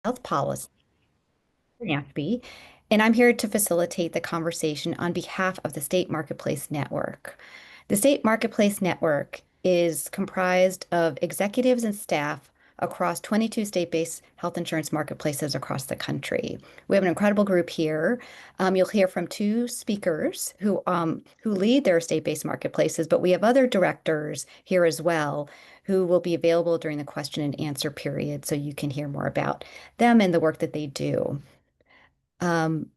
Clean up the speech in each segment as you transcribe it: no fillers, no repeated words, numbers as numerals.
health policy, NAFB, and I'm here to facilitate the conversation on behalf of the State Marketplace Network. The State Marketplace Network is comprised of executives and staff across 22 state-based health insurance marketplaces across the country. We have an incredible group here. You'll hear from two speakers who lead their state-based marketplaces, but we have other directors here as well who will be available during the question and answer period, so you can hear more about them and the work that they do. Um,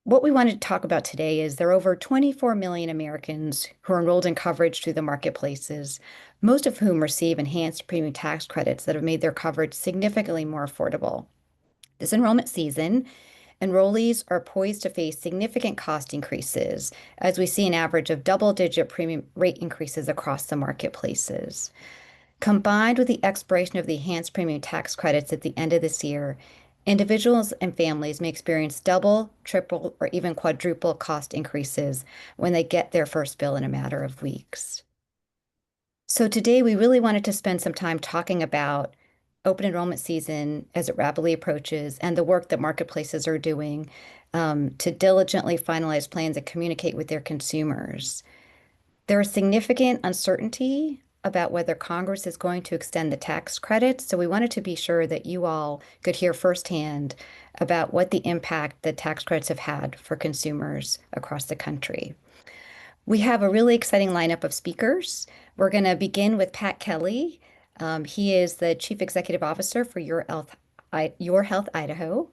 what we wanted to talk about today is there are over 24 million Americans who are enrolled in coverage through the marketplaces, most of whom receive enhanced premium tax credits that have made their coverage significantly more affordable. This enrollment season, enrollees are poised to face significant cost increases, as we see an average of double-digit premium rate increases across the marketplaces. Combined with the expiration of the enhanced premium tax credits at the end of this year, individuals and families may experience double, triple, or even quadruple cost increases when they get their first bill in a matter of weeks. So today we really wanted to spend some time talking about open enrollment season as it rapidly approaches and the work that marketplaces are doing to diligently finalize plans and communicate with their consumers. There is significant uncertainty about whether Congress is going to extend the tax credits, so we wanted to be sure that you all could hear firsthand about what the impact the tax credits have had for consumers across the country. We have a really exciting lineup of speakers. We're going to begin with Pat Kelly. He is the Chief Executive Officer for Your Health Idaho.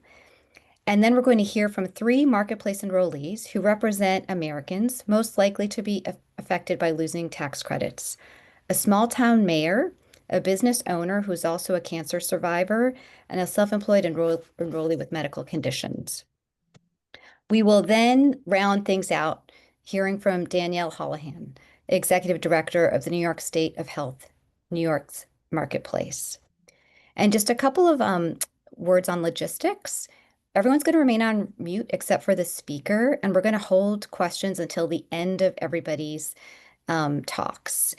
And then we're going to hear from three marketplace enrollees who represent Americans most likely to be affected by losing tax credits. A small town mayor, a business owner who's also a cancer survivor, and a self-employed enrollee with medical conditions. We will then round things out hearing from Danielle Holohan, Executive Director of the New York State of Health, New York's Marketplace. And just a couple of words on logistics. Everyone's going to remain on mute except for the speaker, and we're going to hold questions until the end of everybody's talks.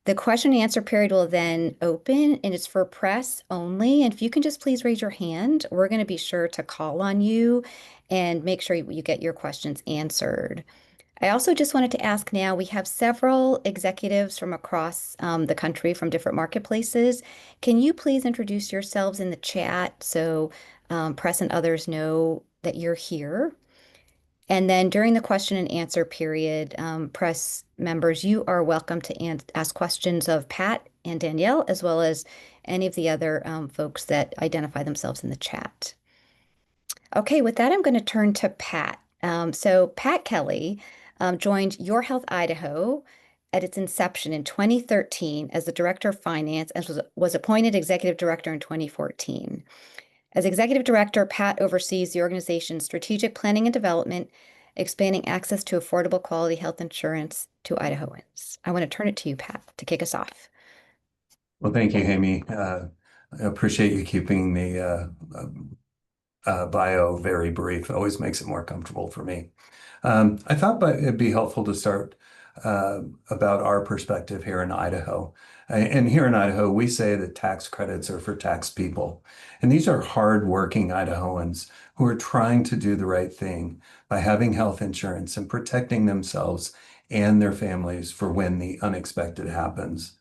The question and answer period will then open, and it's for press only. And if you can just please raise your hand, we're going to be sure to call on you and make sure you get your questions answered. I also just wanted to ask now, we have several executives from across the country from different marketplaces. Can you please introduce yourselves in the chat so press and others know that you're here? And then during the question and answer period, press members, you are welcome to ask questions of Pat and Danielle, as well as any of the other folks that identify themselves in the chat. Okay, with that, I'm going to turn to Pat. So Pat Kelly joined Your Health Idaho at its inception in 2013 as the Director of Finance and was appointed Executive Director in 2014. As Executive Director, Pat oversees the organization's strategic planning and development, expanding access to affordable quality health insurance to Idahoans. I want to turn it to you, Pat, to kick us off. Well, thank you, Amy. I appreciate you keeping the bio very brief. It always makes it more comfortable for me. I thought it'd be helpful to start about our perspective here in Idaho. And here in Idaho, we say that tax credits are for tax people. And these are hardworking Idahoans who are trying to do the right thing by having health insurance and protecting themselves and their families for when the unexpected happens.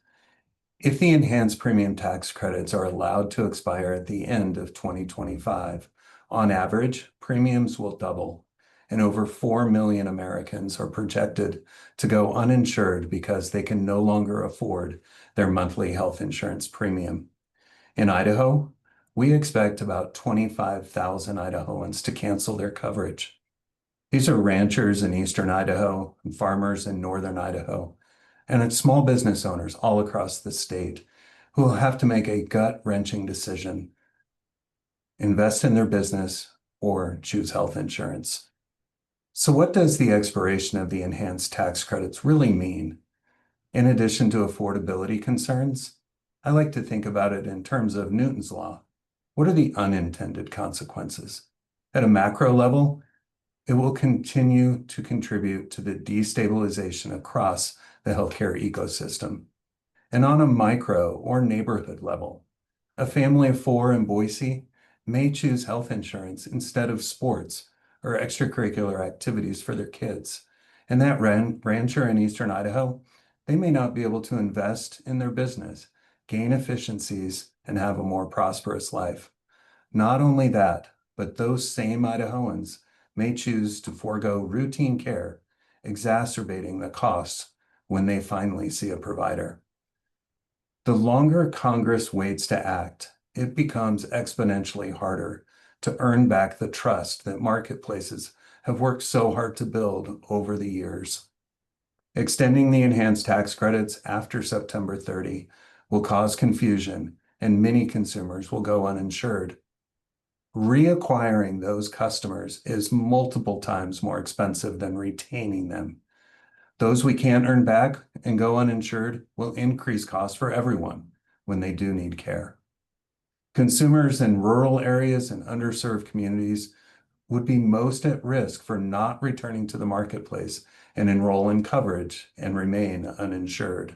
If the enhanced premium tax credits are allowed to expire at the end of 2025, on average, premiums will double, and over 4 million Americans are projected to go uninsured because they can no longer afford their monthly health insurance premium. In Idaho, we expect about 25,000 Idahoans to cancel their coverage. These are ranchers in eastern Idaho and farmers in northern Idaho, and it's small business owners all across the state who will have to make a gut-wrenching decision: invest in their business or choose health insurance. So what does the expiration of the enhanced tax credits really mean? In addition to affordability concerns, I like to think about it in terms of Newton's law. What are the unintended consequences? At a macro level, it will continue to contribute to the destabilization across the healthcare ecosystem. And on a micro or neighborhood level, a family of four in Boise may choose health insurance instead of sports or extracurricular activities for their kids. And that rancher in Eastern Idaho, they may not be able to invest in their business, gain efficiencies, and have a more prosperous life. Not only that, but those same Idahoans may choose to forego routine care, exacerbating the costs when they finally see a provider. The longer Congress waits to act, it becomes exponentially harder to earn back the trust that marketplaces have worked so hard to build over the years. Extending the enhanced tax credits after September 30 will cause confusion, and many consumers will go uninsured. Reacquiring those customers is multiple times more expensive than retaining them. Those we can't earn back and go uninsured will increase costs for everyone when they do need care. Consumers in rural areas and underserved communities would be most at risk for not returning to the marketplace and enroll in coverage and remain uninsured.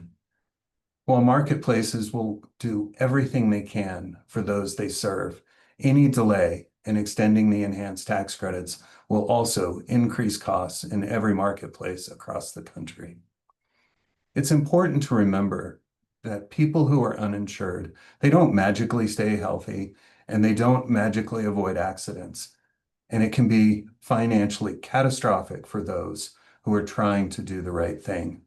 While marketplaces will do everything they can for those they serve, any delay in extending the enhanced tax credits will also increase costs in every marketplace across the country. It's important to remember that people who are uninsured, they don't magically stay healthy and they don't magically avoid accidents. And it can be financially catastrophic for those who are trying to do the right thing.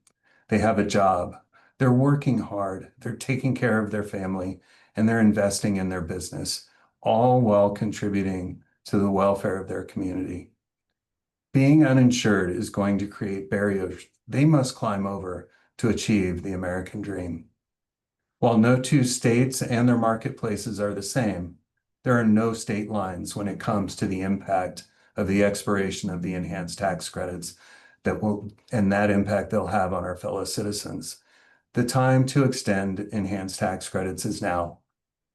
They have a job, they're working hard, they're taking care of their family, and they're investing in their business, all while contributing to the welfare of their community. Being uninsured is going to create barriers they must climb over to achieve the American dream. While no two states and their marketplaces are the same, there are no state lines when it comes to the impact of the expiration of the enhanced tax credits and that impact they'll have on our fellow citizens. The time to extend enhanced tax credits is now,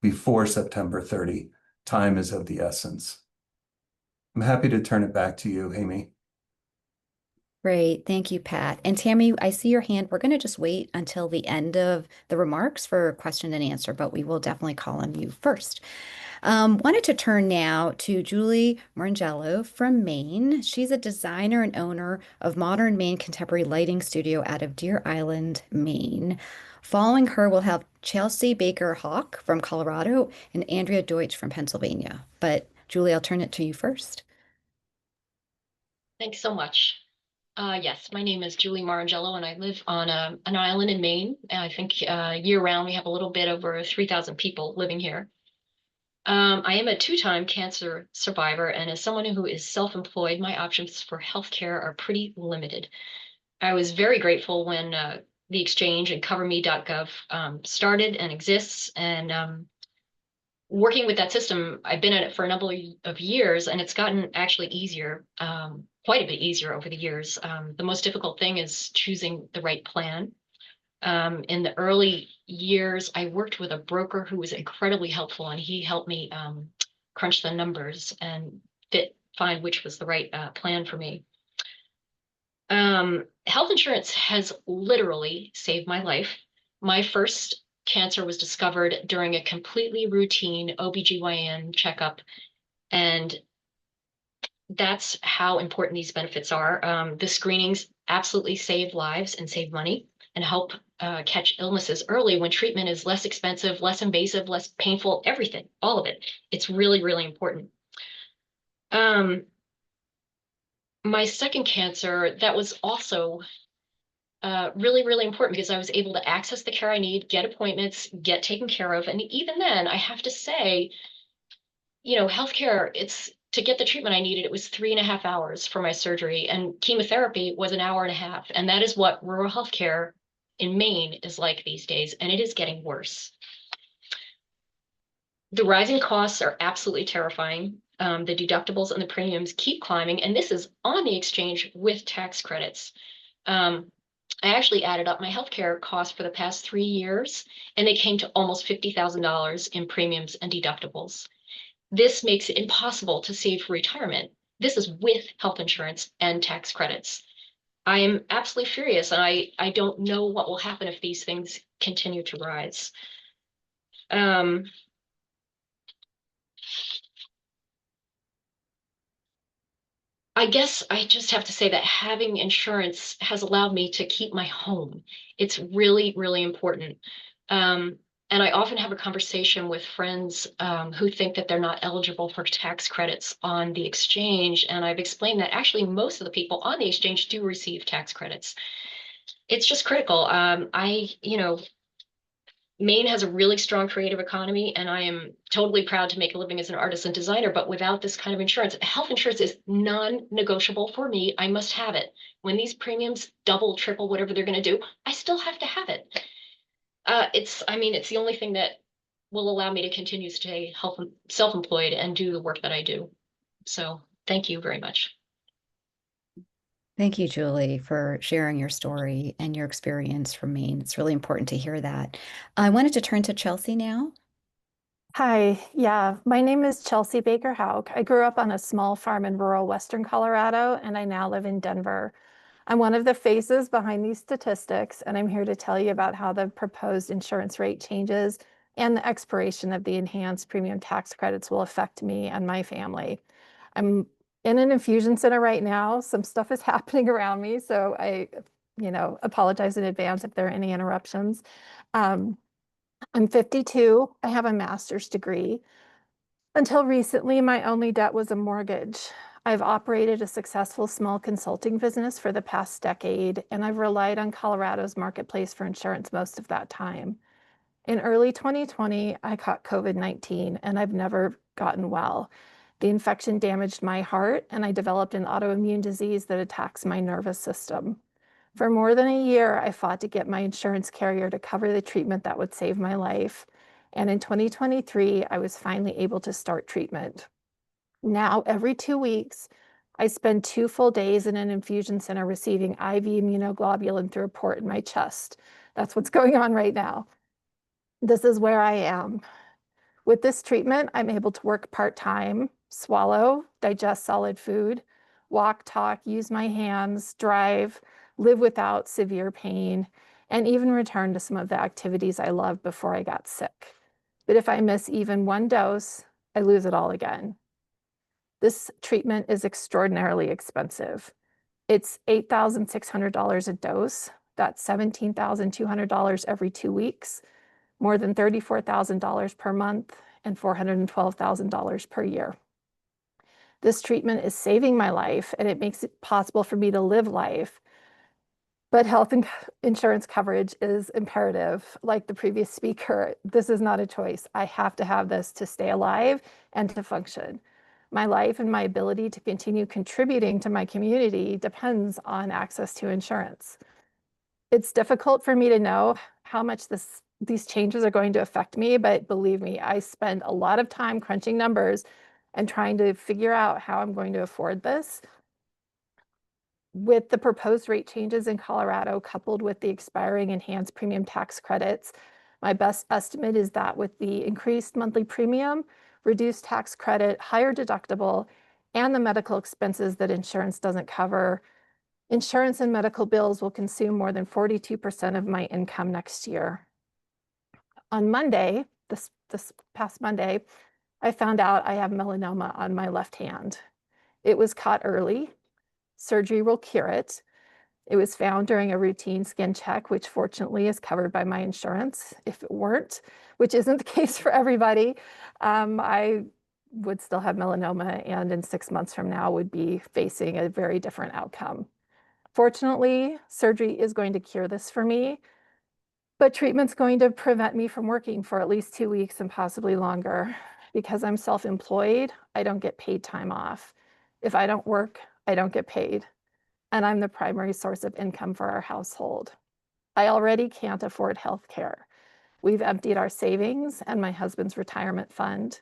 before September 30. Time is of the essence. I'm happy to turn it back to you, Amy. Great. Thank you, Pat. And Tammy, I see your hand. We're going to just wait until the end of the remarks for question and answer, but we will definitely call on you first. Wanted to turn now to Julie Marangello from Maine. She's a designer and owner of Modern Maine Contemporary Lighting Studio out of Deer Island, Maine. Following her, we'll have Chelsea Baker Hawk from Colorado and Andrea Deutsch from Pennsylvania. But Julie, I'll turn it to you first. Thanks so much. Yes, my name is Julie Marangello, and I live on an island in Maine. And I think year-round we have a little bit over 3,000 people living here. I am a two-time cancer survivor, and as someone who is self-employed, my options for healthcare are pretty limited. I was very grateful when the exchange and CoverMe.gov started and exists, and working with that system, I've been in it for a number of years, and it's gotten actually easier, quite a bit easier over the years. The most difficult thing is choosing the right plan. In the early years, I worked with a broker who was incredibly helpful, and he helped me crunch the numbers and find which was the right plan for me. Health insurance has literally saved my life. My first cancer was discovered during a completely routine OBGYN checkup, and that's how important these benefits are. The screenings absolutely save lives and save money and help catch illnesses early when treatment is less expensive, less invasive, less painful, everything, all of it. It's really, really important. My second cancer, that was also really, really important because I was able to access the care I need, get appointments, get taken care of. And even then, I have to say, healthcare, to get the treatment I needed, it was 3.5 hours for my surgery, and chemotherapy was an hour and a half. And that is what rural healthcare in Maine is like these days, and it is getting worse. The rising costs are absolutely terrifying. The deductibles and the premiums keep climbing, and this is on the exchange with tax credits. I actually added up my healthcare costs for the past 3 years, and they came to almost $50,000 in premiums and deductibles. This makes it impossible to save for retirement. This is with health insurance and tax credits. I am absolutely furious, and I don't know what will happen if these things continue to rise. I guess I just have to say that having insurance has allowed me to keep my home. It's really, really important. Um, and I often have a conversation with friends who think that they're not eligible for tax credits on the exchange. And I've explained that actually most of the people on the exchange do receive tax credits. It's just critical. Maine has a really strong creative economy, and I am totally proud to make a living as an artist and designer. But without this kind of insurance, health insurance is non-negotiable for me. I must have it. When these premiums double, triple, whatever they're going to do, I still have to have it. It's the only thing that will allow me to continue to stay self-employed and do the work that I do. So thank you very much. Thank you, Julie, for sharing your story and your experience from Maine. It's really important to hear that. I wanted to turn to Chelsea now. Hi, yeah, my name is Chelsea Baker Hauk. I grew up on a small farm in rural Western Colorado, and I now live in Denver. I'm one of the faces behind these statistics, and I'm here to tell you about how the proposed insurance rate changes and the expiration of the enhanced premium tax credits will affect me and my family. I'm in an infusion center right now. Some stuff is happening around me, so I, apologize in advance if there are any interruptions. Um, I'm 52. I have a master's degree. Until recently, my only debt was a mortgage. I've operated a successful small consulting business for the past decade, and I've relied on Colorado's marketplace for insurance most of that time. In early 2020, I caught COVID-19, and I've never gotten well. The infection damaged my heart, and I developed an autoimmune disease that attacks my nervous system. For more than a year, I fought to get my insurance carrier to cover the treatment that would save my life. And in 2023, I was finally able to start treatment. Now, every 2 weeks, I spend 2 full days in an infusion center receiving IV immunoglobulin through a port in my chest. That's what's going on right now. This is where I am. With this treatment, I'm able to work part-time, swallow, digest solid food, walk, talk, use my hands, drive, live without severe pain, and even return to some of the activities I loved before I got sick. But if I miss even one dose, I lose it all again. This treatment is extraordinarily expensive. It's $8,600 a dose. That's $17,200 every 2 weeks, more than $34,000 per month, and $412,000 per year. This treatment is saving my life, and it makes it possible for me to live life. But health insurance coverage is imperative. Like the previous speaker, this is not a choice. I have to have this to stay alive and to function. My life and my ability to continue contributing to my community depends on access to insurance. It's difficult for me to know how much these changes are going to affect me, but believe me, I spend a lot of time crunching numbers and trying to figure out how I'm going to afford this. With the proposed rate changes in Colorado, coupled with the expiring enhanced premium tax credits, my best estimate is that with the increased monthly premium, reduced tax credit, higher deductible, and the medical expenses that insurance doesn't cover, insurance and medical bills will consume more than 42% of my income next year. On Monday, this past Monday, I found out I have melanoma on my left hand. It was caught early. Surgery will cure it. It was found during a routine skin check, which fortunately is covered by my insurance. If it weren't, which isn't the case for everybody, I would still have melanoma, and in 6 months from now would be facing a very different outcome. Fortunately, surgery is going to cure this for me, but treatment's going to prevent me from working for at least 2 weeks and possibly longer. Because I'm self-employed, I don't get paid time off. If I don't work, I don't get paid. And I'm the primary source of income for our household. I already can't afford health care. We've emptied our savings and my husband's retirement fund.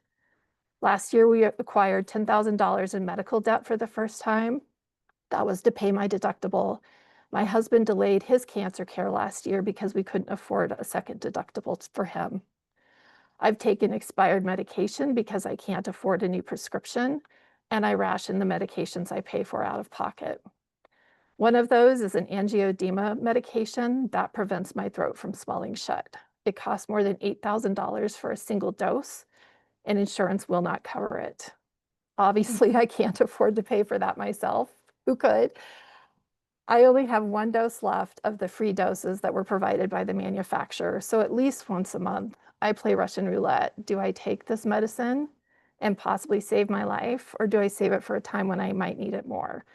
Last year, we acquired $10,000 in medical debt for the first time. That was to pay my deductible. My husband delayed his cancer care last year because we couldn't afford a second deductible for him. I've taken expired medication because I can't afford a new prescription, and I ration the medications I pay for out of pocket. One of those is an angioedema medication that prevents my throat from swelling shut. It costs more than $8,000 for a single dose, and insurance will not cover it. Obviously, I can't afford to pay for that myself. Who could? I only have 1 dose left of the free doses that were provided by the manufacturer. So at least once a month, I play Russian roulette. Do I take this medicine and possibly save my life, or do I save it for a time when I might need it more?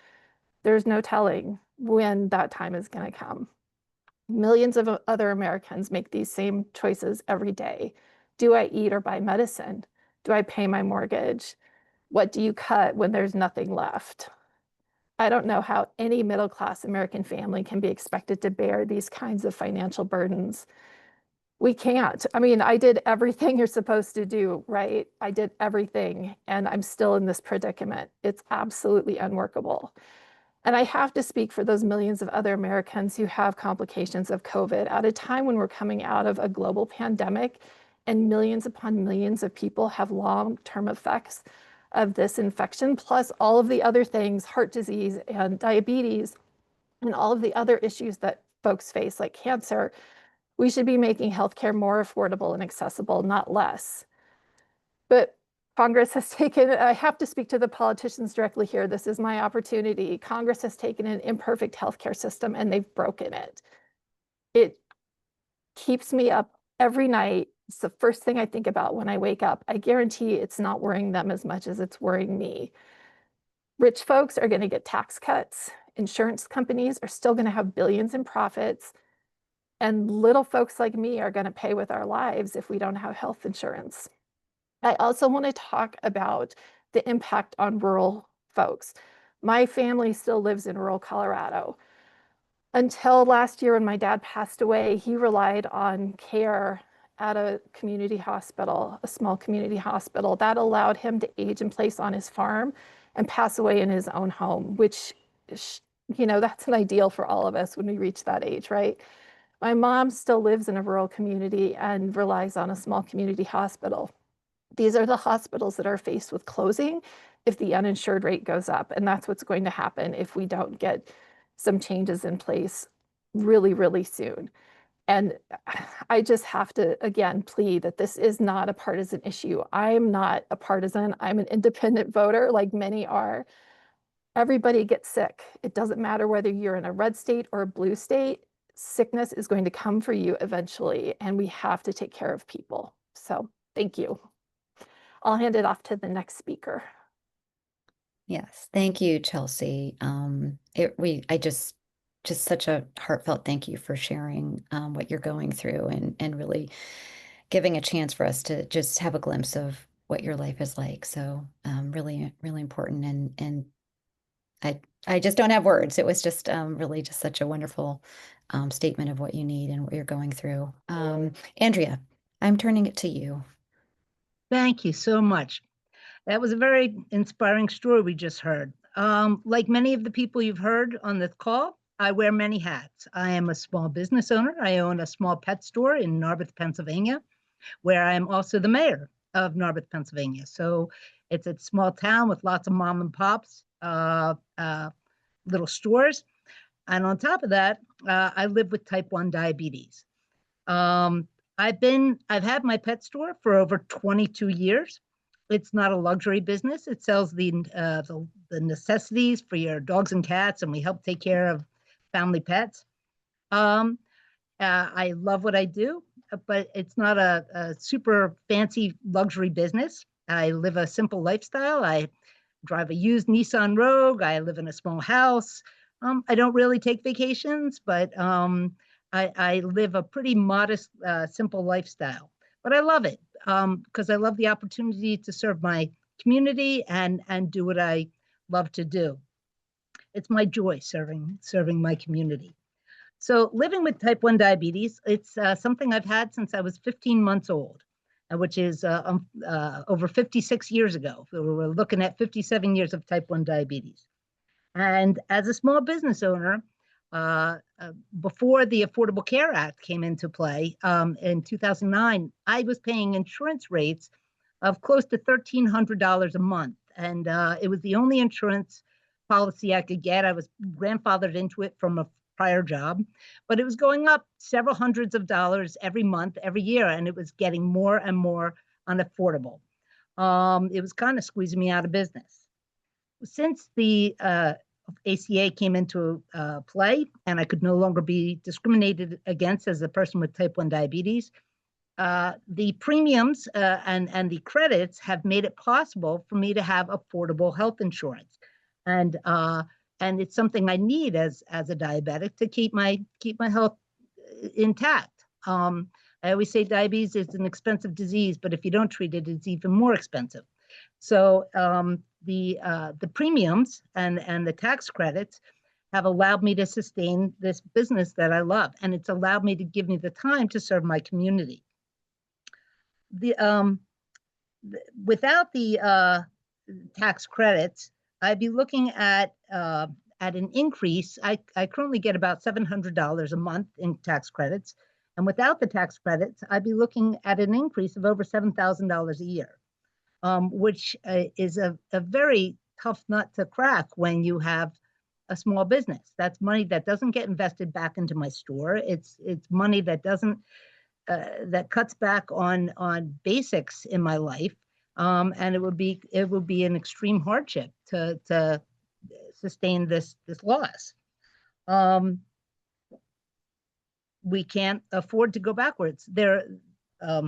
There's no telling when that time is going to come. Millions of other Americans make these same choices every day. Do I eat or buy medicine? Do I pay my mortgage? What do you cut when there's nothing left? I don't know how any middle-class American family can be expected to bear these kinds of financial burdens. We can't. I mean, I did everything you're supposed to do, right? I did everything, and I'm still in this predicament. It's absolutely unworkable. And I have to speak for those millions of other Americans who have complications of COVID at a time when we're coming out of a global pandemic and millions upon millions of people have long-term effects of this infection, plus all of the other things, heart disease and diabetes, and all of the other issues that folks face, like cancer. We should be making healthcare more affordable and accessible, not less. But Congress has taken, I have to speak to the politicians directly here. This is my opportunity. Congress has taken an imperfect healthcare system and they've broken it. It keeps me up every night. It's the first thing I think about when I wake up. I guarantee it's not worrying them as much as it's worrying me. Rich folks are going to get tax cuts. Insurance companies are still going to have billions in profits. And little folks like me are going to pay with our lives if we don't have health insurance. I also want to talk about the impact on rural folks. My family still lives in rural Colorado. Until last year when my dad passed away, he relied on care at a community hospital, a small community hospital. That allowed him to age in place on his farm and pass away in his own home, which, you know, that's an ideal for all of us when we reach that age, right? My mom still lives in a rural community and relies on a small community hospital. These are the hospitals that are faced with closing if the uninsured rate goes up. And that's what's going to happen if we don't get some changes in place really, really soon. And I just have to, again, plead that this is not a partisan issue. I'm not a partisan. I'm an independent voter, like many are. Everybody gets sick. It doesn't matter whether you're in a red state or a blue state. Sickness is going to come for you eventually, and we have to take care of people. So thank you. I'll hand it off to the next speaker. Yes, thank you, Chelsea. I just such a heartfelt thank you for sharing what you're going through and really giving a chance for us to just have a glimpse of what your life is like. So really, really important. And I just don't have words. It was just really just such a wonderful statement of what you need and what you're going through. Andrea, I'm turning it to you. Thank you so much. That was a very inspiring story we just heard. Like many of the people you've heard on this call, I wear many hats. I am a small business owner. I own a small pet store in Narberth, Pennsylvania, where I am also the mayor of Narberth, Pennsylvania. So it's a small town with lots of mom and pops, little stores. And on top of that, I live with type 1 diabetes. I've had my pet store for over 22 years. It's not a luxury business. It sells the necessities for your dogs and cats, and we help take care of family pets. I love what I do, but it's not a super fancy luxury business. I live a simple lifestyle. I drive a used Nissan Rogue. I live in a small house. I don't really take vacations, but I live a pretty modest, simple lifestyle. But I love it because I love the opportunity to serve my community and do what I love to do. It's my joy serving my community. So living with type 1 diabetes, it's something I've had since I was 15 months old, which is over 56 years ago. So we're looking at 57 years of type 1 diabetes. And as a small business owner, before the Affordable Care Act came into play in 2009, I was paying insurance rates of close to $1,300 a month. And it was the only insurance policy I could get. I was grandfathered into it from a prior job, but it was going up several hundreds of dollars every month, every year, and it was getting more and more unaffordable. it was kind of squeezing me out of business. Since the ACA came into play and I could no longer be discriminated against as a person with type 1 diabetes, the premiums and the credits have made it possible for me to have affordable health insurance. And it's something I need as a diabetic to keep my health intact. I always say diabetes is an expensive disease, but if you don't treat it, it's even more expensive. So the premiums and the tax credits have allowed me to sustain this business that I love, and it's allowed me to give me the time to serve my community. Without the tax credits, I'd be looking at an increase. I currently get about $700 a month in tax credits, and without the tax credits, I'd be looking at an increase of over $7,000 a year, which is a very tough nut to crack when you have a small business. That's money that doesn't get invested back into my store. It's money that doesn't that cuts back on basics in my life, and it would be an extreme hardship to sustain this loss. We can't afford to go backwards. I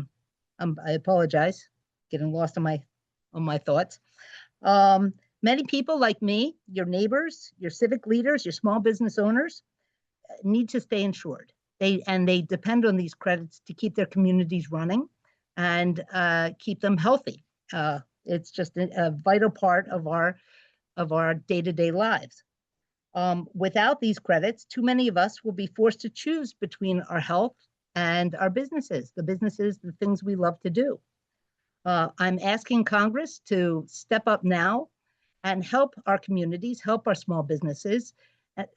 apologize, getting lost on my thoughts. Many people like me, your neighbors, your civic leaders, your small business owners, need to stay insured. They depend on these credits to keep their communities running and keep them healthy. It's just a vital part of our day-to-day lives. Without these credits, too many of us will be forced to choose between our health and our businesses, the things we love to do. I'm asking Congress to step up now and help our communities, help our small businesses,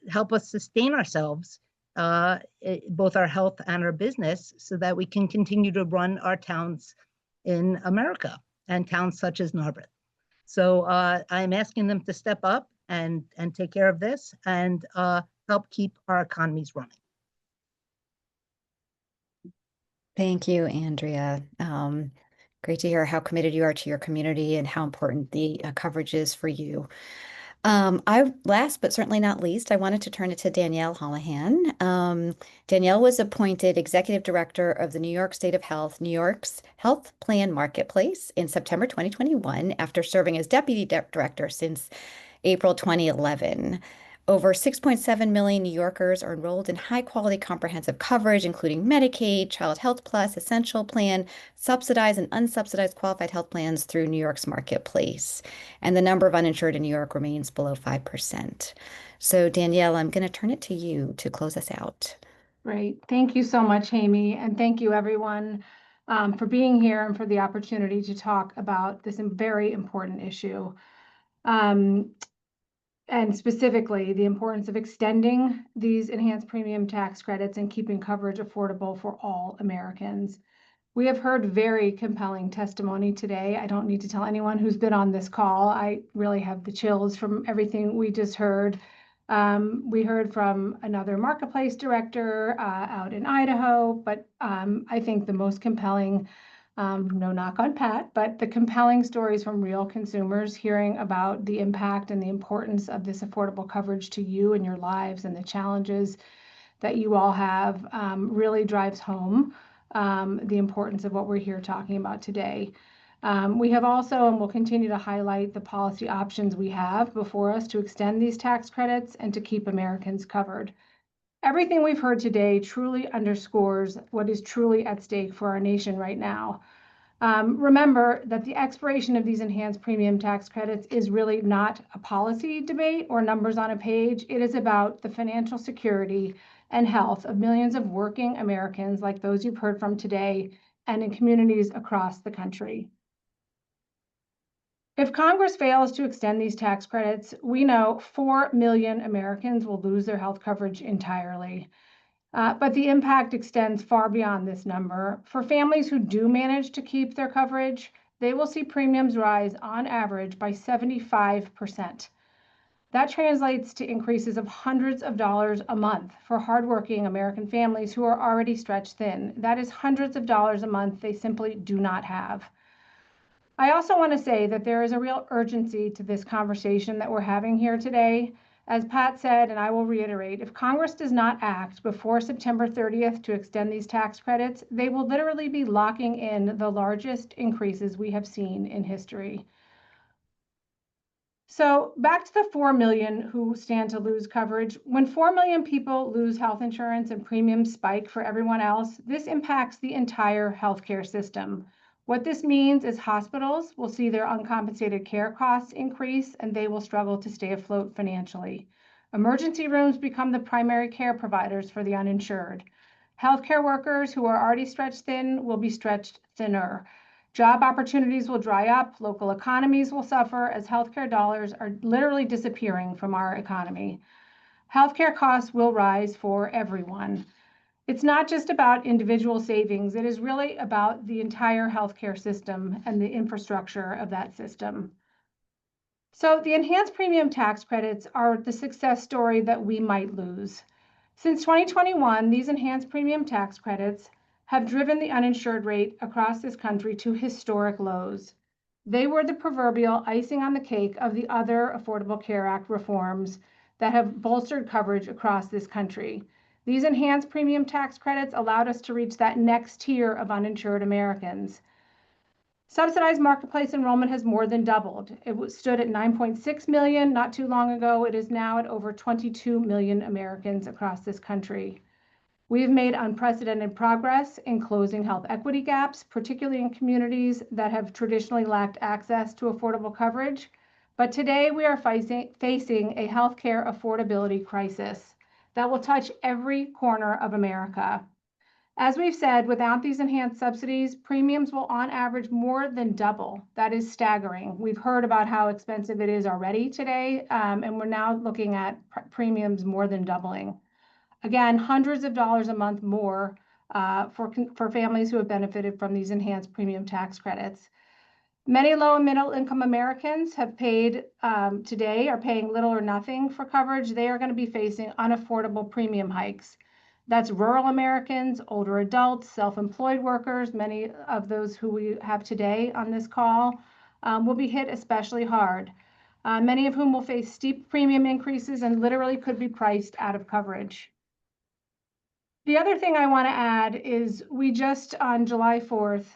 help us sustain ourselves, both our health and our business, so that we can continue to run our towns in America and towns such as Narberth. So I'm asking them to step up and take care of this and help keep our economies running. Thank you, Andrea. Great to hear how committed you are to your community and how important the coverage is for you. Last but certainly not least, I wanted to turn it to Danielle Holohan. Danielle was appointed Executive Director of the New York State of Health, New York's Health Plan Marketplace in September 2021, after serving as Deputy Director since April 2011. Over 6.7 million New Yorkers are enrolled in high-quality comprehensive coverage, including Medicaid, Child Health Plus, Essential Plan, subsidized and unsubsidized qualified health plans through New York's Marketplace. And the number of uninsured in New York remains below 5%. So Danielle, I'm going to turn it to you to close us out. Great. Thank you so much, Amy. And thank you, everyone, for being here and for the opportunity to talk about this very important issue. And specifically, the importance of extending these enhanced premium tax credits and keeping coverage affordable for all Americans. We have heard very compelling testimony today. I don't need to tell anyone who's been on this call. I really have the chills from everything we just heard. We heard from another marketplace director out in Idaho, but I think the most compelling, no knock on Pat, but the compelling stories from real consumers hearing about the impact and the importance of this affordable coverage to you and your lives and the challenges that you all have really drives home the importance of what we're here talking about today. We have also, and will continue to highlight the policy options we have before us to extend these tax credits and to keep Americans covered. Everything we've heard today truly underscores what is truly at stake for our nation right now. Remember that the expiration of these enhanced premium tax credits is really not a policy debate or numbers on a page. It is about the financial security and health of millions of working Americans like those you've heard from today and in communities across the country. If Congress fails to extend these tax credits, we know 4 million Americans will lose their health coverage entirely. But the impact extends far beyond this number. For families who do manage to keep their coverage, they will see premiums rise on average by 75%. That translates to increases of hundreds of dollars a month for hardworking American families who are already stretched thin. That is hundreds of dollars a month they simply do not have. I also want to say that there is a real urgency to this conversation that we're having here today. As Pat said, and I will reiterate, if Congress does not act before September 30th to extend these tax credits, they will literally be locking in the largest increases we have seen in history. So back to the 4 million who stand to lose coverage. When 4 million people lose health insurance and premiums spike for everyone else, this impacts the entire healthcare system. What this means is hospitals will see their uncompensated care costs increase and they will struggle to stay afloat financially. Emergency rooms become the primary care providers for the uninsured. Healthcare workers who are already stretched thin will be stretched thinner. Job opportunities will dry up, local economies will suffer as healthcare dollars are literally disappearing from our economy. Healthcare costs will rise for everyone. It's not just about individual savings, it is really about the entire healthcare system and the infrastructure of that system. So the enhanced premium tax credits are the success story that we might lose. Since 2021, these enhanced premium tax credits have driven the uninsured rate across this country to historic lows. They were the proverbial icing on the cake of the other Affordable Care Act reforms that have bolstered coverage across this country. These enhanced premium tax credits allowed us to reach that next tier of uninsured Americans. Subsidized marketplace enrollment has more than doubled. It stood at 9.6 million not too long ago. It is now at over 22 million Americans across this country. We have made unprecedented progress in closing health equity gaps, particularly in communities that have traditionally lacked access to affordable coverage. But today we are facing a healthcare affordability crisis that will touch every corner of America. As we've said, without these enhanced subsidies, premiums will on average more than double. That is staggering. We've heard about how expensive it is already today, and we're now looking at premiums more than doubling. Again, hundreds of dollars a month more for families who have benefited from these enhanced premium tax credits. Many low and middle income Americans have paid today are paying little or nothing for coverage. They are going to be facing unaffordable premium hikes. That's rural Americans, older adults, self-employed workers, many of those who we have today on this call will be hit especially hard. Many of whom will face steep premium increases and literally could be priced out of coverage. The other thing I want to add is we just on July 4th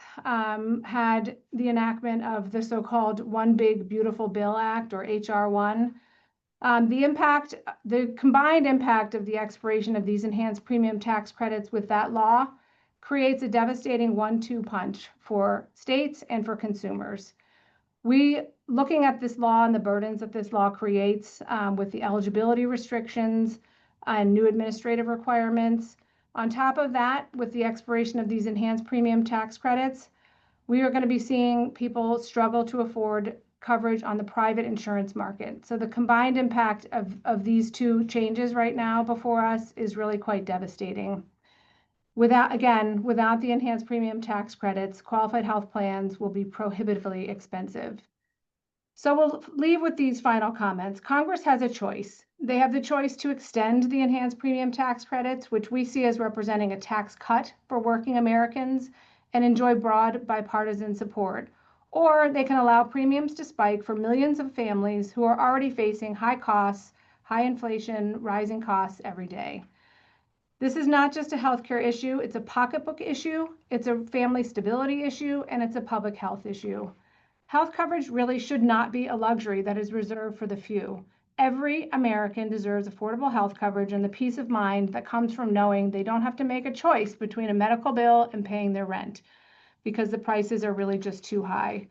had the enactment of the so-called One Big Beautiful Bill Act, or HR 1. The combined impact of the expiration of these enhanced premium tax credits with that law creates a devastating 1-2 punch for states and for consumers. Looking at this law and the burdens that this law creates with the eligibility restrictions and new administrative requirements, on top of that, with the expiration of these enhanced premium tax credits, we are going to be seeing people struggle to afford coverage on the private insurance market. So the combined impact of these two changes right now before us is really quite devastating. Without the enhanced premium tax credits, qualified health plans will be prohibitively expensive. So we'll leave with these final comments. Congress has a choice. They have the choice to extend the enhanced premium tax credits, which we see as representing a tax cut for working Americans and enjoy broad bipartisan support. Or they can allow premiums to spike for millions of families who are already facing high costs, high inflation, rising costs every day. This is not just a healthcare issue, it's a pocketbook issue, it's a family stability issue, and it's a public health issue. Health coverage really should not be a luxury that is reserved for the few. Every American deserves affordable health coverage and the peace of mind that comes from knowing they don't have to make a choice between a medical bill and paying their rent because the prices are really just too high.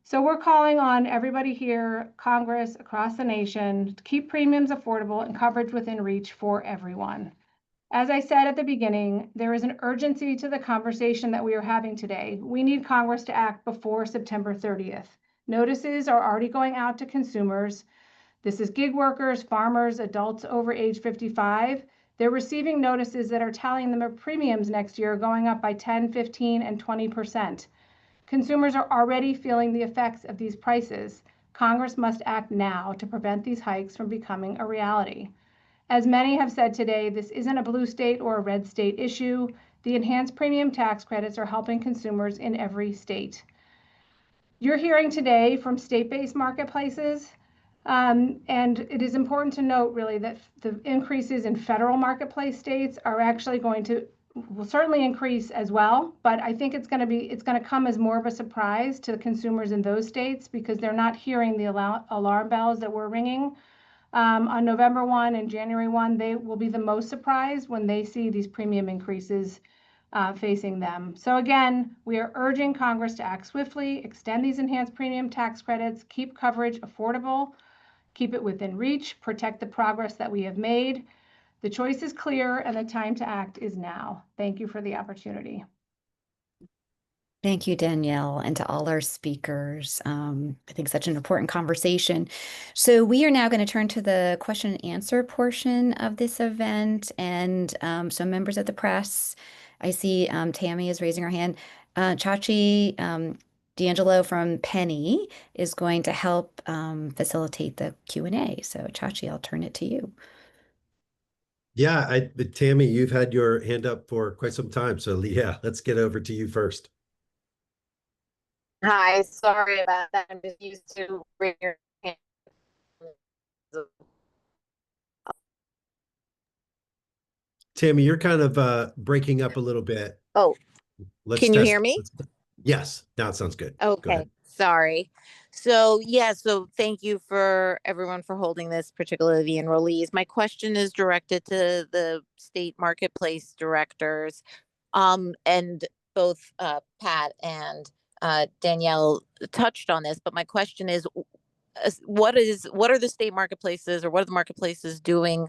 So we're calling on everybody here, Congress, across the nation, to keep premiums affordable and coverage within reach for everyone. As I said at the beginning, there is an urgency to the conversation that we are having today. We need Congress to act before September 30th. Notices are already going out to consumers. This is gig workers, farmers, adults over age 55. They're receiving notices that are telling them their premiums next year are going up by 10, 15, and 20%. Consumers are already feeling the effects of these prices. Congress must act now to prevent these hikes from becoming a reality. As many have said today, this isn't a blue state or a red state issue. The enhanced premium tax credits are helping consumers in every state. You're hearing today from state-based marketplaces, and it is important to note really that the increases in federal marketplace states are actually will certainly increase as well, but I think it's going to come as more of a surprise to the consumers in those states because they're not hearing the alarm bells that we're ringing. On November 1 and January 1, they will be the most surprised when they see these premium increases facing them. So again, we are urging Congress to act swiftly, extend these enhanced premium tax credits, keep coverage affordable, keep it within reach, protect the progress that we have made. The choice is clear and the time to act is now. Thank you for the opportunity. Thank you, Danielle, and to all our speakers. I think such an important conversation. So we are now going to turn to the question and answer portion of this event. And so members of the press, I see Tammy is raising her hand. Chachi D'Angelo from Penny is going to help facilitate the Q&A. So Chachi, I'll turn it to you. Yeah, Tammy, you've had your hand up for quite some time. So yeah, let's get over to you first. Hi, sorry about that. I'm just used to bring your hand. Tammy, you're kind of breaking up a little bit. Oh, can you test. hear me? Yes, now it sounds good. Okay, sorry. So yeah, so thank you for everyone for holding this, particularly the enrollees. My question is directed to the state marketplace directors, and both Pat and Danielle touched on this, but my question is, what are the state marketplaces or what are the marketplaces doing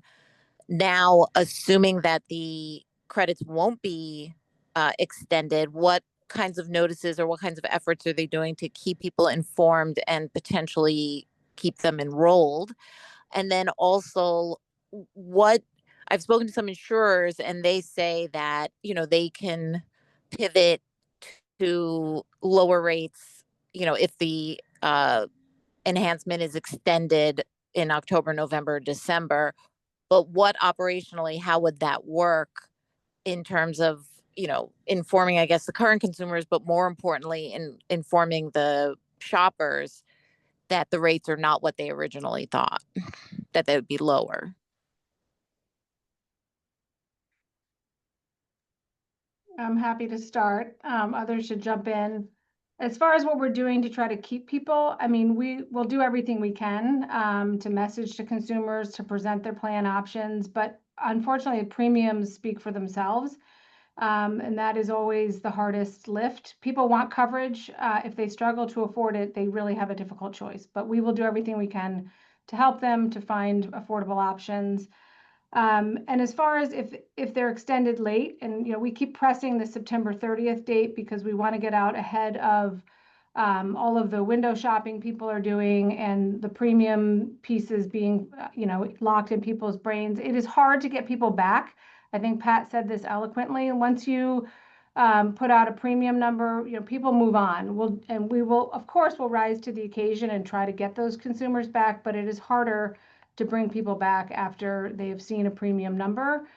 now, assuming that the credits won't be extended? What kinds of notices or what kinds of efforts are they doing to keep people informed and potentially keep them enrolled? And then also, what I've spoken to some insurers and they say that, they can pivot to lower rates, if the enhancement is extended in October, November, December. But what operationally, how would that work in terms of, informing, I guess, the current consumers, but more importantly, in informing the shoppers that the rates are not what they originally thought, that they would be lower? I'm happy to start. Others should jump in. As far as what we're doing to try to keep people, I mean, we will do everything we can to message to consumers, to present their plan options, but unfortunately, premiums speak for themselves. And that is always the hardest lift. People want coverage. If they struggle to afford it, they really have a difficult choice. But we will do everything we can to help them to find affordable options. And as far as if they're extended late, and we keep pressing the September 30th date because we want to get out ahead of all of the window shopping people are doing and the premium pieces being locked in people's brains. It is hard to get people back. I think Pat said this eloquently. And once you put out a premium number, people move on. We will, of course, will rise to the occasion and try to get those consumers back, but it is harder to bring people back after they've seen a premium number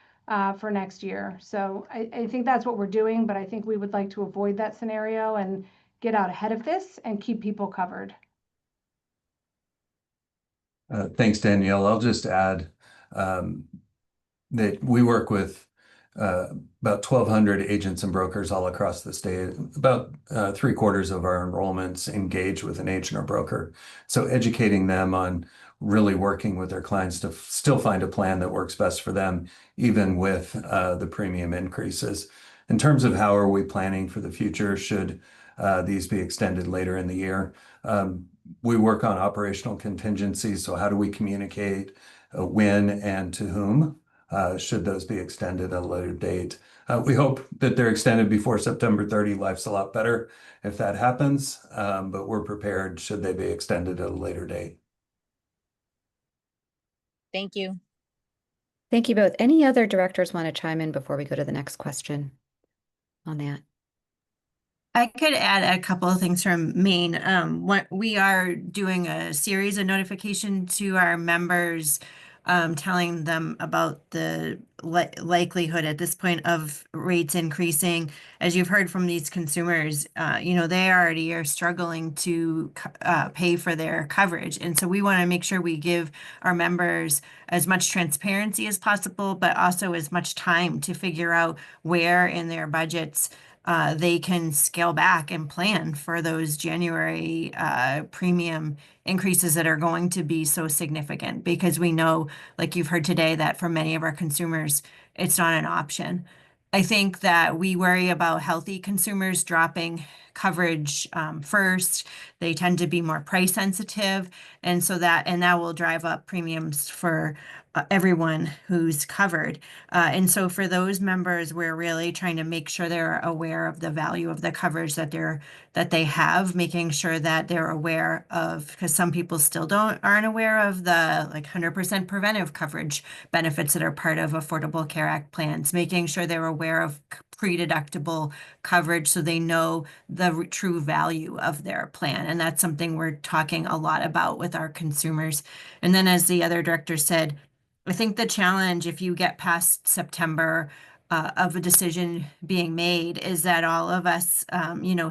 for next year. So I think that's what we're doing, but I think we would like to avoid that scenario and get out ahead of this and keep people covered. Thanks, Danielle. I'll just add that we work with about 1,200 agents and brokers all across the state. About 3/4 of our enrollments engage with an agent or broker. So educating them on really working with their clients to still find a plan that works best for them, even with the premium increases. In terms of how are we planning for the future, should these be extended later in the year? We work on operational contingencies. So how do we communicate when and to whom should those be extended at a later date? We hope that they're extended before September 30. Life's a lot better if that happens, but we're prepared should they be extended at a later date. Thank you. Thank you both. Any other directors want to chime in before we go to the next question on that? I could add a couple of things from Maine. What we are doing a series of notification to our members telling them about the likelihood at this point of rates increasing. As you've heard from these consumers, they already are struggling to pay for their coverage. And so we want to make sure we give our members as much transparency as possible, but also as much time to figure out where in their budgets they can scale back and plan for those January premium increases that are going to be so significant, because we know, like you've heard today, that for many of our consumers, it's not an option. I think that we worry about healthy consumers dropping coverage first. They tend to be more price sensitive, and that will drive up premiums for everyone who's covered. And so for those members, we're really trying to make sure they're aware of the value of the coverage that they have, making sure that they're aware of, because some people still aren't aware of the 100% preventive coverage benefits that are part of Affordable Care Act plans, making sure they're aware of pre-deductible coverage so they know the true value of their plan. And that's something we're talking a lot about with our consumers. And then, as the other director said, I think the challenge, if you get past September, of a decision being made, is that all of us,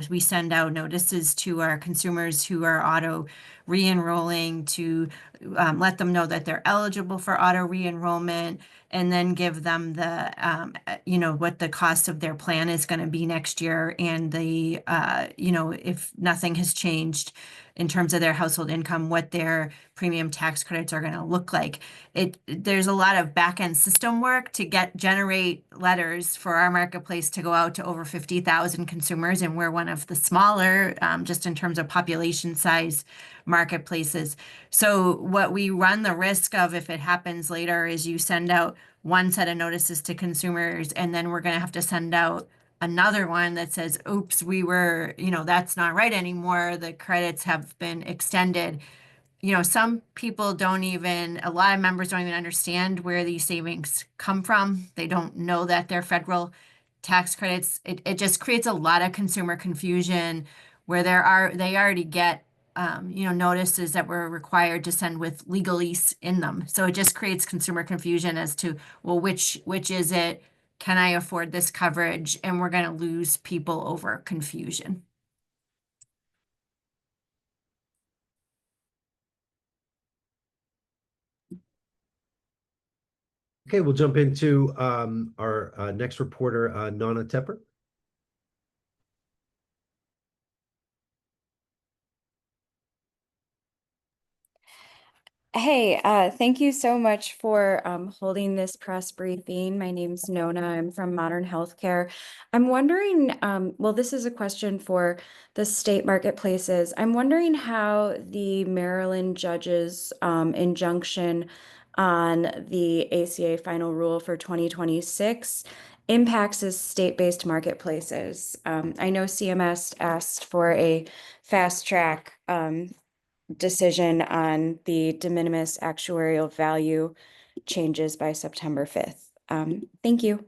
we send out notices to our consumers who are auto re-enrolling to let them know that they're eligible for auto re-enrollment, and then give them what the cost of their plan is going to be next year, and if nothing has changed in terms of their household income, what their premium tax credits are going to look like. There's a lot of back end system work to generate letters for our marketplace to go out to over 50,000 consumers, and we're one of the smaller, just in terms of population size, marketplaces. So what we run the risk of, if it happens later, is you send out one set of notices to consumers, and then we're going to have to send out another one that says, oops, that's not right anymore. The credits have been extended. Some people a lot of members don't even understand where these savings come from. They don't know that they're federal tax credits. It just creates a lot of consumer confusion where they already get, notices that we're required to send with legalese in them. So it just creates consumer confusion as to, well, which is it? Can I afford this coverage? And we're going to lose people over confusion. Okay, we'll jump into our next reporter, Nana Tepper. Hey, thank you so much for holding this press briefing. My name's Nona. I'm from Modern Healthcare. I'm wondering, well, this is a question for the state marketplaces. I'm wondering how the Maryland judge's injunction on the ACA final rule for 2026 impacts the state-based marketplaces. I know CMS asked for a fast track decision on the de minimis actuarial value changes by September 5th. Thank you.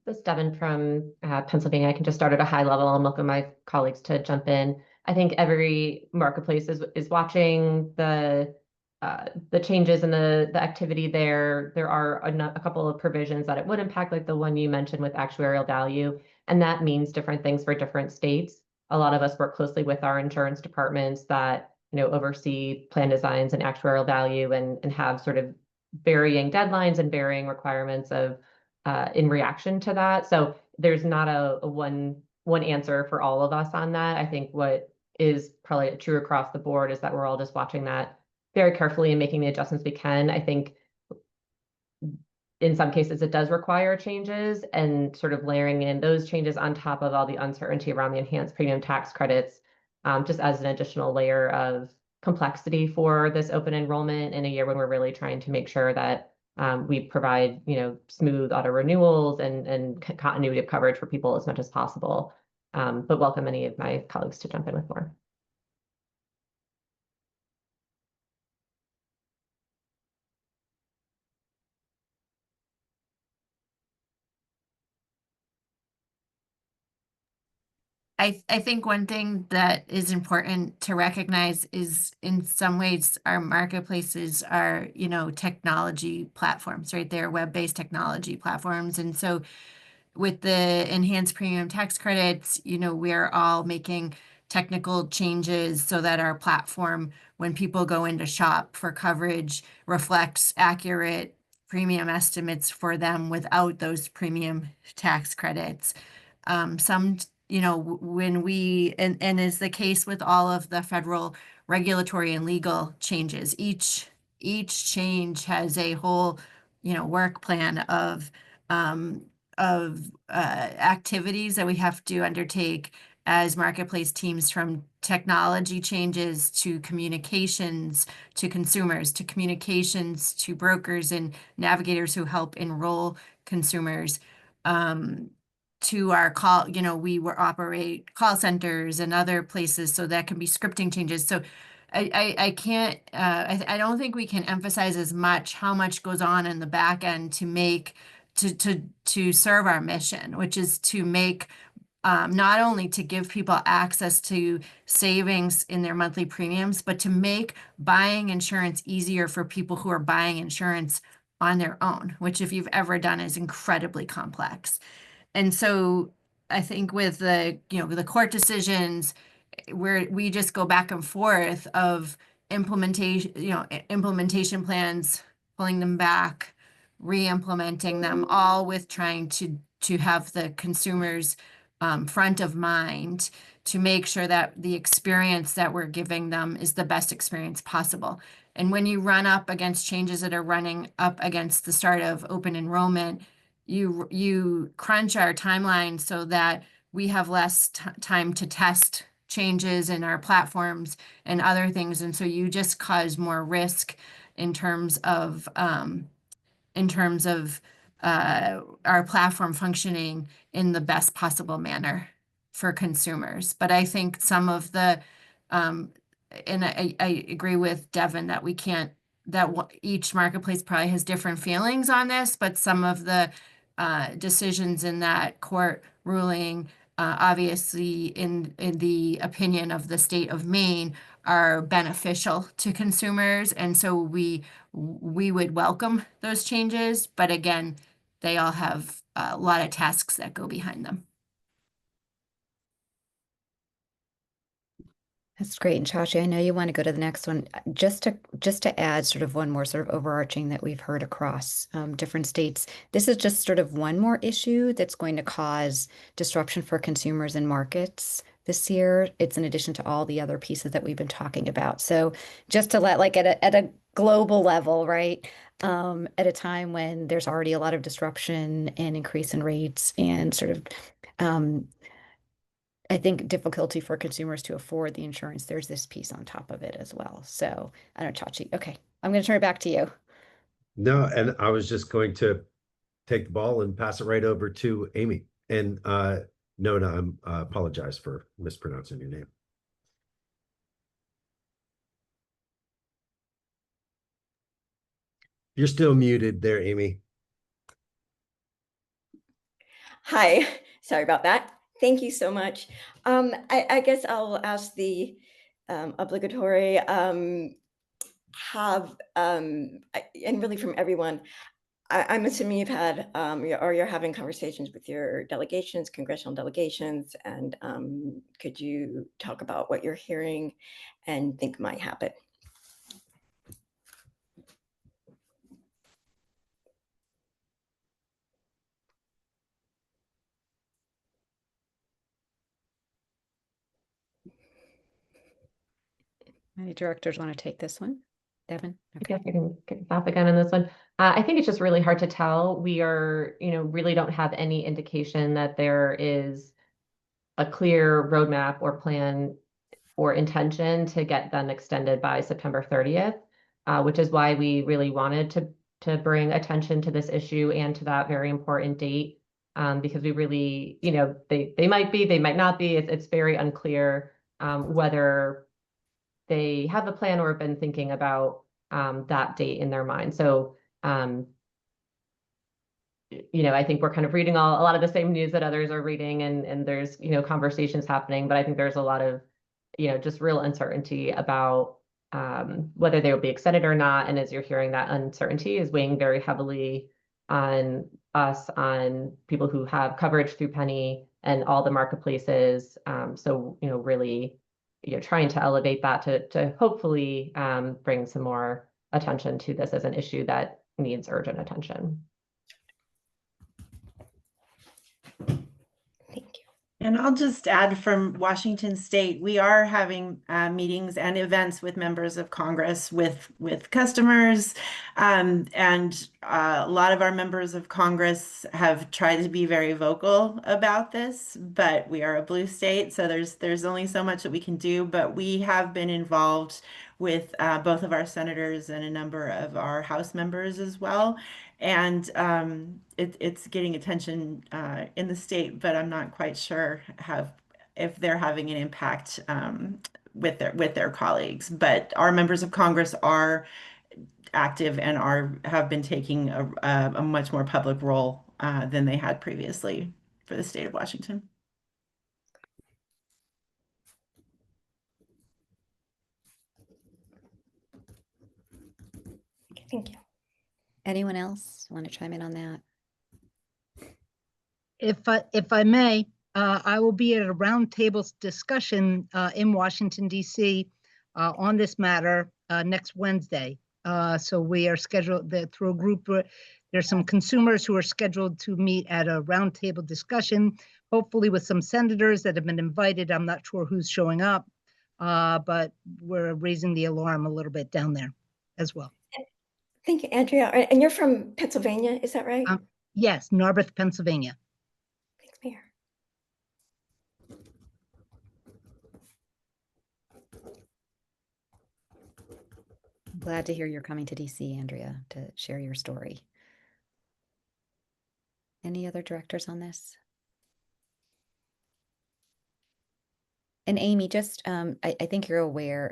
This is Devin from Pennsylvania. I can just start at a high level and welcome my colleagues to jump in. I think every marketplace is watching the changes and the activity there. There are a couple of provisions that it would impact, like the one you mentioned with actuarial value, and that means different things for different states. A lot of us work closely with our insurance departments that oversee plan designs and actuarial value and have sort of varying deadlines and varying requirements of in reaction to that. So there's not a one answer for all of us on that. I think what is probably true across the board is that we're all just watching that very carefully and making the adjustments we can. I think in some cases it does require changes, and sort of layering in those changes on top of all the uncertainty around the enhanced premium tax credits, just as an additional layer of complexity for this open enrollment in a year when we're really trying to make sure that we provide, smooth auto renewals and continuity of coverage for people as much as possible. But welcome any of my colleagues to jump in with more. I think one thing that is important to recognize is in some ways our marketplaces are, you know, technology platforms, right? They're web-based technology platforms. And so with the enhanced premium tax credits, you know, we're all making technical changes so that our platform, when people go in to shop for coverage, reflects accurate premium estimates for them without those premium tax credits. Some, you know, when we, and is the case with all of the federal regulatory and legal changes, each change has a whole, you know, work plan of activities that we have to undertake as marketplace teams, from technology changes to communications to consumers, to communications to brokers and navigators who help enroll consumers, to our call, you know, we operate call centers and other places, so that can be scripting changes. So I can't, I don't think we can emphasize as much how much goes on in the back end to make, to serve our mission, which is to make, not only to give people access to savings in their monthly premiums, but to make buying insurance easier for people who are buying insurance on their own, which, if you've ever done, is incredibly complex. And so I think with the, you know, the court decisions, where we just go back and forth of implementation, you know, implementation plans, pulling them back, re-implementing them, all with trying to have the consumers front of mind, to make sure that the experience that we're giving them is the best experience possible. And when you run up against changes that are running up against the start of open enrollment, you crunch our timeline so that we have less time to test changes in our platforms and other things. And so you just cause more risk in terms of our platform functioning in the best possible manner for consumers. But I think some of the, and I agree with Devin that we can't, each marketplace probably has different feelings on this, but some of the decisions in that court ruling, obviously in the opinion of the state of Maine, are beneficial to consumers. And so we would welcome those changes, but again, they all have a lot of tasks that go behind them. That's great. And Chachi, I know you want to go to the next one. Just to add sort of one more sort of overarching that we've heard across different states. This is just sort of one more issue that's going to cause disruption for consumers and markets this year. It's in addition to all the other pieces that we've been talking about. So just to let, like, at a global level, right? At a time when there's already a lot of disruption and increase in rates and sort of I think difficulty for consumers to afford the insurance, there's this piece on top of it as well. So I don't know, Chachi. Okay, I'm going to turn it back to you. No, and I was just going to take the ball and pass it right over to Amy. And Nona, I apologize for mispronouncing your name. You're still muted there, Amy. Hi, sorry about that. Thank you so much. I guess I'll ask the obligatory, and really from everyone, I'm assuming you've had, or you're having conversations with your delegations, congressional delegations, and could you talk about what you're hearing and think might happen? Any directors want to take this one? Devin? Okay, I can kick off again on this one. I think it's just really hard to tell. We are, really don't have any indication that there is a clear roadmap or plan or intention to get them extended by September 30th, which is why we really wanted to bring attention to this issue and to that very important date, because we really, they might be, they might not be. It's very unclear whether they have a plan or have been thinking about that date in their mind. So I think we're kind of reading a lot of the same news that others are reading, and there's, conversations happening, but I think there's a lot of, just real uncertainty about whether they will be extended or not. And as you're hearing, that uncertainty is weighing very heavily on us, on people who have coverage through Penny and all the marketplaces. So, really, trying to elevate that to hopefully bring some more attention to this as an issue that needs urgent attention. Thank you. And I'll just add, from Washington State, we are having meetings and events with members of Congress, with customers, and a lot of our members of Congress have tried to be very vocal about this. But we are a blue state, so there's only so much that we can do. But we have been involved with both of our senators and a number of our House members as well. And it's getting attention in the state, but I'm not quite sure if they're having an impact with their colleagues. But our members of Congress are active and have been taking a much more public role than they had previously for the state of Washington. Okay, thank you. Anyone else want to chime in on that? If I may, I will be at a roundtable discussion in Washington, D.C. On this matter next Wednesday. So we are scheduled through a group. There's some consumers who are scheduled to meet at a roundtable discussion, hopefully with some senators that have been invited. I'm not sure who's showing up, but we're raising the alarm a little bit down there as well. Thank you, Andrea. And you're from Pennsylvania, is that right? Yes, Narberth, Pennsylvania. Thanks, Mayor. Glad to hear you're coming to DC, Andrea, to share your story. Any other directors on this? And Amy, just I think you're aware,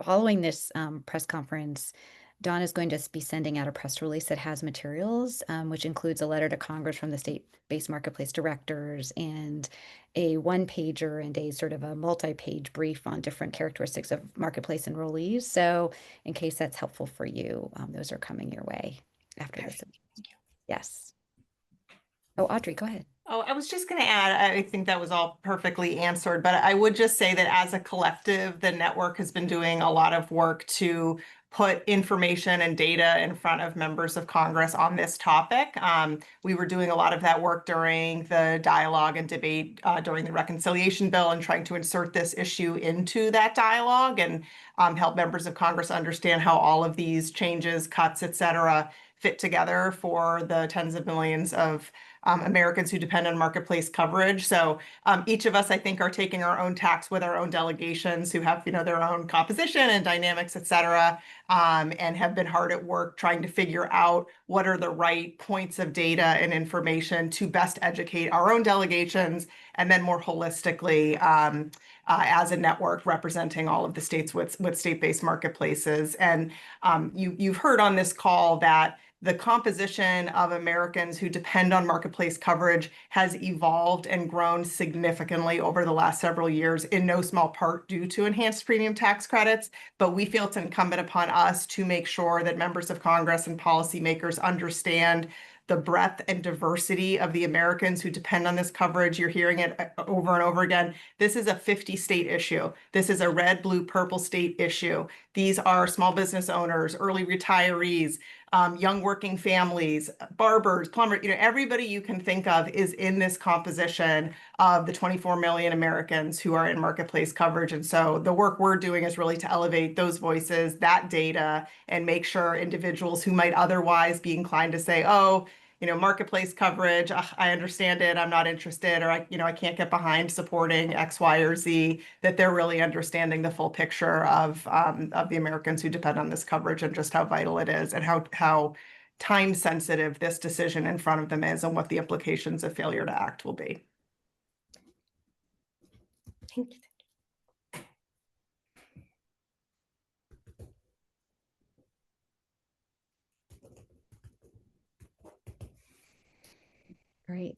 following this press conference, Dawn is going to be sending out a press release that has materials, which includes a letter to Congress from the state-based marketplace directors and a one-pager and a sort of a multi-page brief on different characteristics of marketplace enrollees. So in case that's helpful for you, those are coming your way after this. Thank you. Yes. Oh, Audrey, go ahead. Oh, I was just going to add, I think that was all perfectly answered, but I would just say that as a collective, the network has been doing a lot of work to put information and data in front of members of Congress on this topic. We were doing a lot of that work during the dialogue and debate during the reconciliation bill, and trying to insert this issue into that dialogue and help members of Congress understand how all of these changes, cuts, et cetera, fit together for the tens of millions of Americans who depend on marketplace coverage. So each of us, I think, are taking our own tacks with our own delegations who have, their own composition and dynamics, et cetera, and have been hard at work trying to figure out what are the right points of data and information to best educate our own delegations, and then more holistically as a network representing all of the states with state-based marketplaces. And you've heard on this call that the composition of Americans who depend on marketplace coverage has evolved and grown significantly over the last several years, in no small part due to enhanced premium tax credits. But we feel it's incumbent upon us to make sure that members of Congress and policymakers understand the breadth and diversity of the Americans who depend on this coverage. You're hearing it over and over again. This is a 50-state issue. This is a red, blue, purple state issue. These are small business owners, early retirees, young working families, barbers, plumbers, everybody you can think of is in this composition of the 24 million Americans who are in marketplace coverage. And so the work we're doing is really to elevate those voices, that data, and make sure individuals who might otherwise be inclined to say, oh, marketplace coverage, I understand it, I'm not interested, or I can't get behind supporting X, Y, or Z, that they're really understanding the full picture of the Americans who depend on this coverage, and just how vital it is, and how time sensitive this decision in front of them is, and what the implications of failure to act will be. Thank you.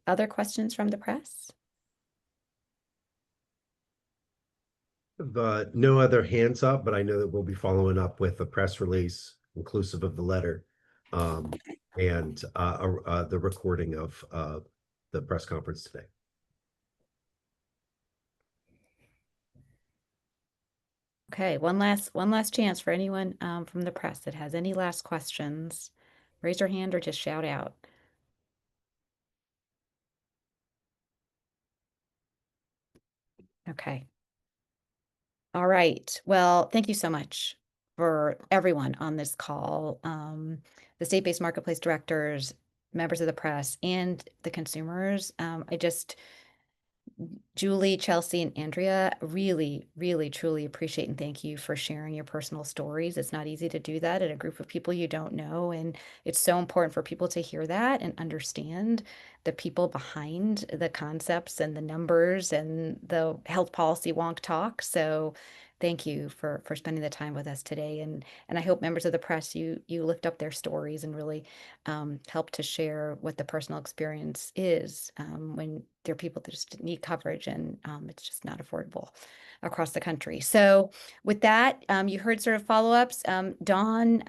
other questions from the press? No other hands up, but I know that we'll be following up with a press release inclusive of the letter and the recording of the press conference today. Okay, one last chance for anyone from the press that has any last questions. Raise your hand or just shout out. Okay. All right. Well, thank you so much for everyone on this call, the state-based marketplace directors, members of the press, and the consumers. Julie, Chelsea, and Andrea, really, really, truly appreciate and thank you for sharing your personal stories. It's not easy to do that at a group of people you don't know. And it's so important for people to hear that and understand the people behind the concepts and the numbers and the health policy wonk talk. So thank you for spending the time with us today. And I hope members of the press, you lift up their stories and really help to share what the personal experience is when there are people that just need coverage and it's just not affordable across the country. So with that, you heard sort of follow-ups. Dawn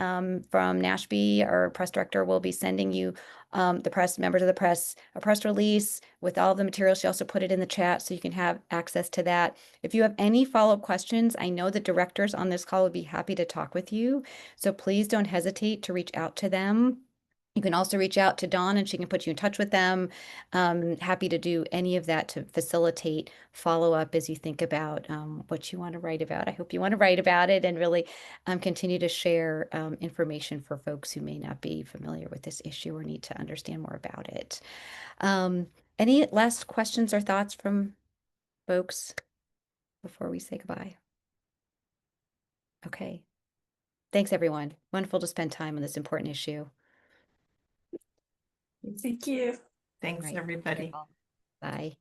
from NASHB, our press director, will be sending you members of the press, a press release with all the materials. She also put it in the chat so you can have access to that. If you have any follow-up questions, I know the directors on this call would be happy to talk with you. So please don't hesitate to reach out to them. You can also reach out to Dawn and she can put you in touch with them. Happy to do any of that to facilitate follow-up as you think about what you want to write about. I hope you want to write about it and really continue to share information for folks who may not be familiar with this issue or need to understand more about it. Any last questions or thoughts from folks before we say goodbye? Okay. Thanks, everyone. Wonderful to spend time on this important issue. Thank you. Thanks, Right. everybody. Bye.